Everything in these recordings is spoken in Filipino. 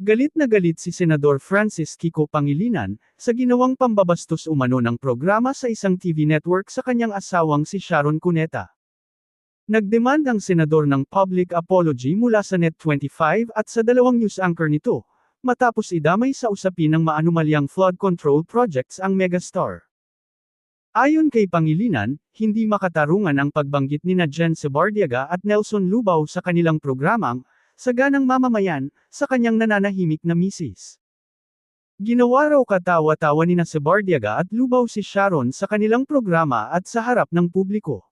Galit na galit si Senador Francis Kiko Pangilinan, sa ginawang pambabastos umano ng programa sa isang TV network sa kanyang asawang si Sharon Cuneta. Nagdemand ang senador ng public apology mula sa Net25 at sa dalawang news anchor nito, matapos idamay sa usapin ng maanumalyang flood control projects ang megastar. Ayon kay Pangilinan, hindi makatarungan ang pagbanggit nina Jen Sebardiaga at Nelson Lubao sa kanilang programang Saganang Mamamayan, sa kanyang nananahimik na misis. Ginawa raw katawa-tawa nina Sebardiaga at Lubao si Sharon sa kanilang programa at sa harap ng publiko.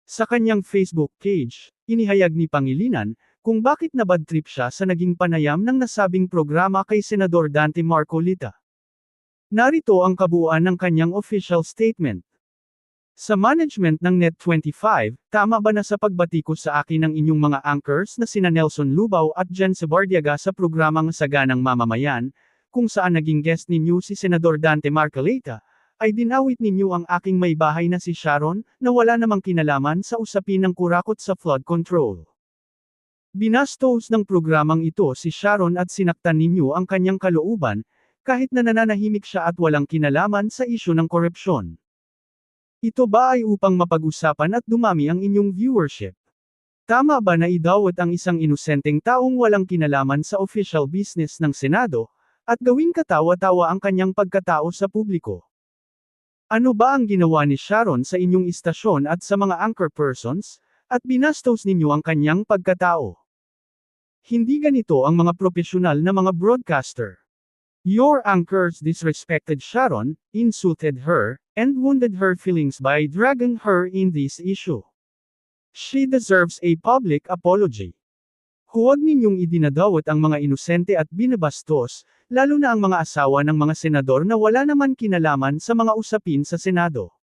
Sa kanyang Facebook page, inihayag ni Pangilinan, kung bakit nabadtrip siya sa naging panayam ng nasabing programa kay Senador Dante Marcolita. Narito ang kabuuan ng kanyang official statement. Sa management ng Net25, tama ba na sa pagbatikos sa akin ng inyong mga anchors na sina Nelson Lubao at Jen Sebardiaga sa programang Saganang Mamamayan, kung saan naging guest ninyo si Senador Dante Marcolita, ay dinawit ninyo ang aking may bahay na si Sharon, na wala namang kinalaman sa usapin ng kurakot sa flood control. Binastos ng programang ito si Sharon at sinaktan ninyo ang kanyang kalooban, kahit na nananahimik siya at walang kinalaman sa isyu ng korupsyon. Ito ba ay upang mapag-usapan at dumami ang inyong viewership? Tama ba na idawat ang isang inosenteng taong walang kinalaman sa official business ng Senado, at gawing katawa-tawa ang kanyang pagkatao sa publiko? Ano ba ang ginawa ni Sharon sa inyong istasyon at sa mga anchor persons, at binastos ninyo ang kanyang pagkatao? Hindi ganito ang mga profesional na mga broadcaster. Your anchors disrespected Sharon, insulted her, and wounded her feelings by dragging her in this issue. She deserves a public apology. Huwag ninyong idinadawat ang mga inosente at binabastos, lalo na ang mga asawa ng mga senador na wala naman kinalaman sa mga usapin sa Senado.